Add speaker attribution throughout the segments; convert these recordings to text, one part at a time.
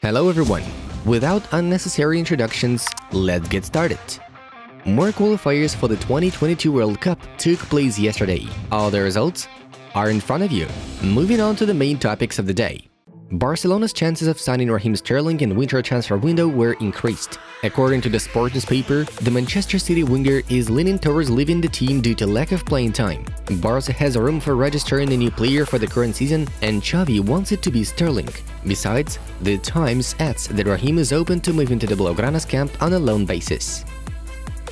Speaker 1: Hello everyone! Without unnecessary introductions, let's get started. More qualifiers for the 2022 World Cup took place yesterday. All the results are in front of you. Moving on to the main topics of the day. Barcelona's chances of signing Raheem Sterling in winter transfer window were increased. According to the Sport.es paper, the Manchester City winger is leaning towards leaving the team due to lack of playing time. Barça has a room for registering a new player for the current season, and Xavi wants it to be Sterling. Besides, the Times adds that Raheem is open to moving to the blaugranas camp on a loan basis.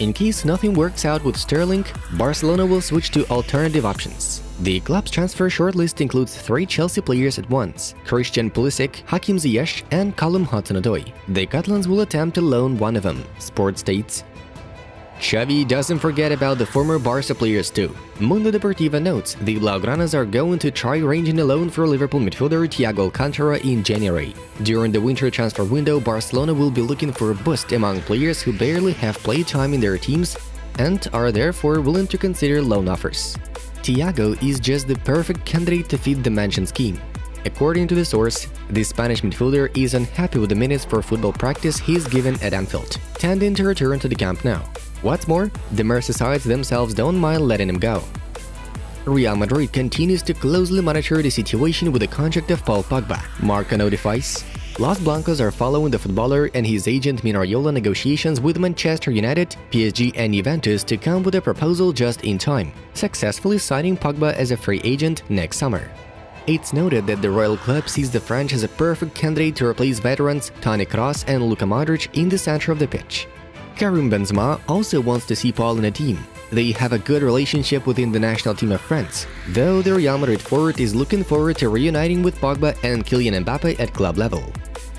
Speaker 1: In case nothing works out with Sterling, Barcelona will switch to alternative options. The club's transfer shortlist includes 3 Chelsea players at once: Christian Pulisic, Hakim Ziyech, and Callum Hudson-Odoi. The Catalans will attempt to loan one of them, Sport states. Xavi doesn't forget about the former Barça players too. Mundo Deportivo notes the blaugranas are going to try arranging a loan for Liverpool midfielder Thiago Alcantara in January. During the winter transfer window, Barcelona will be looking for a boost among players who barely have play time in their teams and are therefore willing to consider loan offers. Thiago is just the perfect candidate to fit the mentioned scheme. According to the source, the Spanish midfielder is unhappy with the minutes for football practice he's given at Anfield, tending to return to the camp now. What's more, the Merseyside themselves don't mind letting him go. Real Madrid continues to closely monitor the situation with the contract of Paul Pogba. Marca notifies, Los Blancos are following the footballer and his agent Mino Raiola negotiations with Manchester United, PSG and Juventus to come with a proposal just in time, successfully signing Pogba as a free agent next summer. It's noted that the Royal Club sees the French as a perfect candidate to replace veterans Toni Kroos and Luka Modric in the center of the pitch. Karim Benzema also wants to see Paul in a team. They have a good relationship within the national team of France, though the Real Madrid forward is looking forward to reuniting with Pogba and Kylian Mbappe at club level.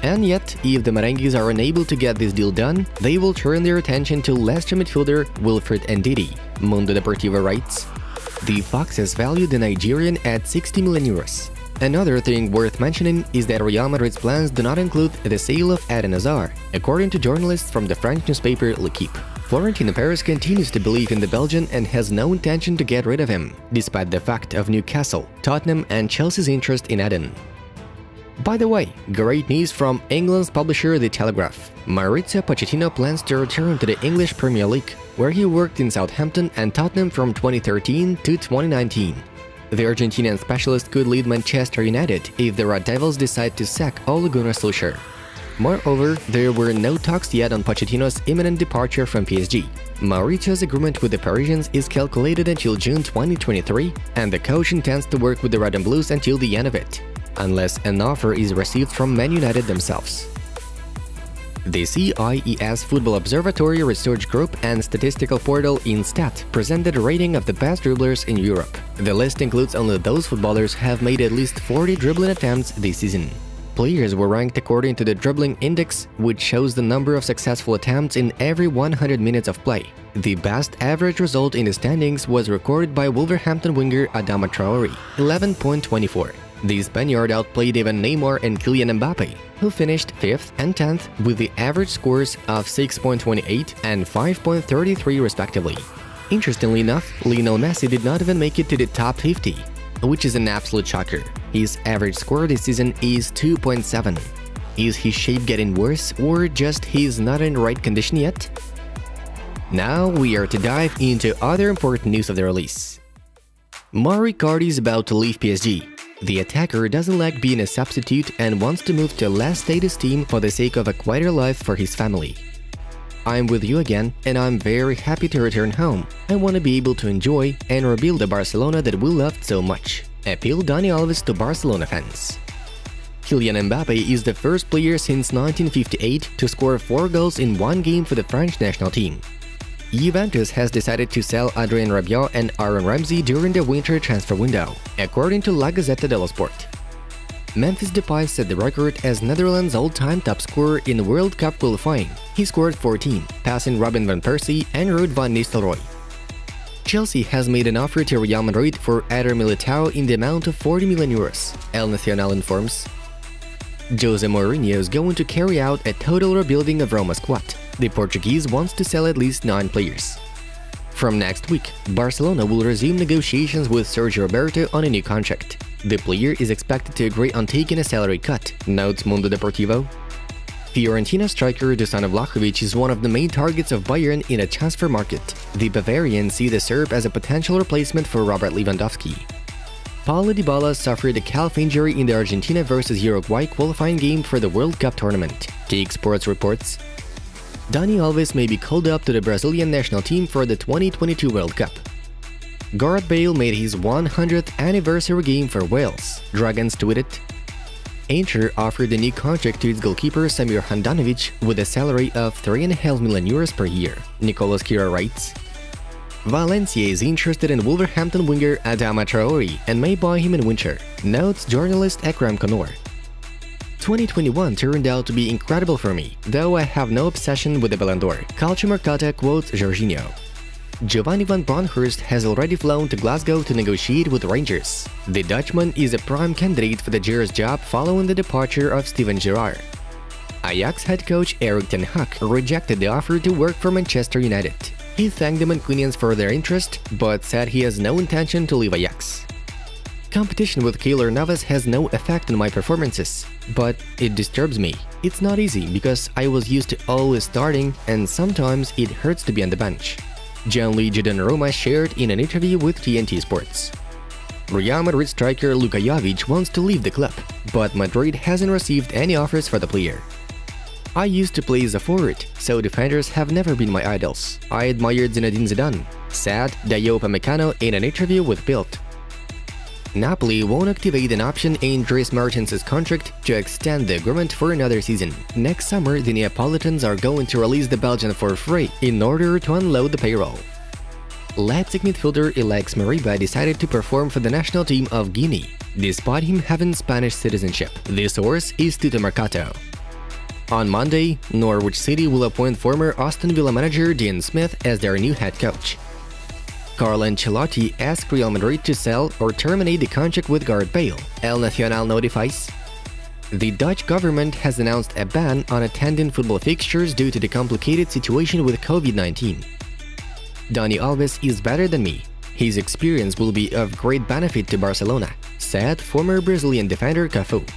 Speaker 1: And yet, if the Merengues are unable to get this deal done, they will turn their attention to Leicester midfielder Wilfred Ndidi. Mundo Deportivo writes, the Foxes value the Nigerian at 60 million euros. Another thing worth mentioning is that Real Madrid's plans do not include the sale of Eden Hazard, according to journalists from the French newspaper L'Equipe. Florentino Perez continues to believe in the Belgian and has no intention to get rid of him, despite the fact of Newcastle, Tottenham and Chelsea's interest in Eden. By the way, great news from England's publisher The Telegraph. Mauricio Pochettino plans to return to the English Premier League, where he worked in Southampton and Tottenham from 2013 to 2019. The Argentinian specialist could lead Manchester United if the Red Devils decide to sack Ole Gunnar Solskjaer. Moreover, there were no talks yet on Pochettino's imminent departure from PSG. Mauricio's agreement with the Parisians is calculated until June 2023, and the coach intends to work with the Red and Blues until the end of it, unless an offer is received from Man United themselves. The CIES Football Observatory Research Group and statistical portal Instat presented a rating of the best dribblers in Europe. The list includes only those footballers who have made at least 40 dribbling attempts this season. Players were ranked according to the dribbling index, which shows the number of successful attempts in every 100 minutes of play. The best average result in the standings was recorded by Wolverhampton winger Adama Traoré, 11.24. The Spaniard outplayed even Neymar and Kylian Mbappe, who finished 5th and 10th with the average scores of 6.28 and 5.33 respectively. Interestingly enough, Lionel Messi did not even make it to the top 50, which is an absolute shocker. His average score this season is 2.7. Is his shape getting worse, or just he's not in the right condition yet? Now we are to dive into other important news of the release. Mauro Icardi is about to leave PSG. The attacker doesn't like being a substitute and wants to move to a less status team for the sake of a quieter life for his family. I'm with you again, and I'm very happy to return home. I want to be able to enjoy and rebuild the Barcelona that we loved so much, appealed Dani Alves to Barcelona fans. Kylian Mbappe is the first player since 1958 to score 4 goals in one game for the French national team. Juventus has decided to sell Adrien Rabiot and Aaron Ramsey during the winter transfer window, according to La Gazzetta dello Sport. Memphis Depay set the record as Netherlands' all-time top scorer in World Cup qualifying. He scored 14, passing Robin van Persie and Ruud van Nistelrooy. Chelsea has made an offer to Real Madrid for Eder Militao in the amount of 40 million euros, El Nacional informs. Jose Mourinho is going to carry out a total rebuilding of Roma's squad. The Portuguese wants to sell at least 9 players. From next week, Barcelona will resume negotiations with Sergio Roberto on a new contract. The player is expected to agree on taking a salary cut, notes Mundo Deportivo. Fiorentina striker Dusan Vlahovic is one of the main targets of Bayern in a transfer market. The Bavarians see the Serb as a potential replacement for Robert Lewandowski. Paulo Dybala suffered a calf injury in the Argentina vs Uruguay qualifying game for the World Cup tournament. Geek Sports reports. Dani Alves may be called up to the Brazilian national team for the 2022 World Cup. Gareth Bale made his 100th anniversary game for Wales. Dragons tweeted. Inter offered a new contract to its goalkeeper Samir Handanovic with a salary of €3.5 million per year. Nicolas Kira writes. Valencia is interested in Wolverhampton winger Adama Traore and may buy him in winter, notes journalist Akram Konor. 2021 turned out to be incredible for me, though I have no obsession with the Ballon d'Or, Calciomercato quotes Jorginho. Giovanni van Bronckhorst has already flown to Glasgow to negotiate with Rangers. The Dutchman is a prime candidate for the Gers job following the departure of Steven Gerrard. Ajax head coach Erik ten Hag rejected the offer to work for Manchester United. He thanked the Mancunians for their interest, but said he has no intention to leave Ajax. Competition with Keylor Navas has no effect on my performances, but it disturbs me. It's not easy because I was used to always starting and sometimes it hurts to be on the bench. Gianluigi Donnarumma shared in an interview with TNT Sports. Real Madrid striker Luka Jovic wants to leave the club, but Madrid hasn't received any offers for the player. I used to play as a forward, so defenders have never been my idols. I admired Zinedine Zidane, said Dayo Upamecano in an interview with Bild. Napoli won't activate an option in Dries Mertens' contract to extend the agreement for another season. Next summer, the Neapolitans are going to release the Belgian for free in order to unload the payroll. Leipzig midfielder Alex Mariba decided to perform for the national team of Guinea, despite him having Spanish citizenship. The source is Tuto Mercato. On Monday, Norwich City will appoint former Aston Villa manager Dean Smith as their new head coach. Carlo Ancelotti asked Real Madrid to sell or terminate the contract with Gareth Bale, El Nacional notifies. The Dutch government has announced a ban on attending football fixtures due to the complicated situation with COVID-19. Dani Alves is better than me. His experience will be of great benefit to Barcelona, said former Brazilian defender Cafu.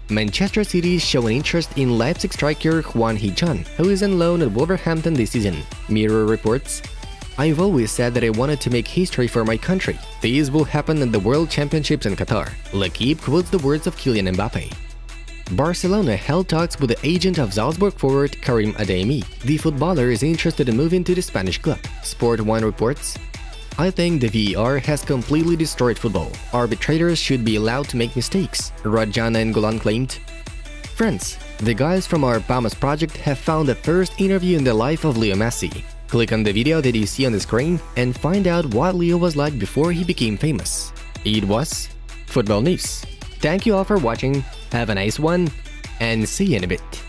Speaker 1: Manchester City is showing interest in Leipzig striker Juan Hichan, who is on loan at Wolverhampton this season. Mirror reports. I've always said that I wanted to make history for my country. This will happen at the World Championships in Qatar. L'Equipe quotes the words of Kylian Mbappe. Barcelona held talks with the agent of Salzburg forward Karim Adeyemi. The footballer is interested in moving to the Spanish club. Sport.1 reports. I think the VAR has completely destroyed football. Arbitrators should be allowed to make mistakes, Rajana N'Golan claimed. Friends, the guys from our Bahamas project have found the first interview in the life of Leo Messi. Click on the video that you see on the screen and find out what Leo was like before he became famous. It was Football News. Thank you all for watching, have a nice one, and see you in a bit.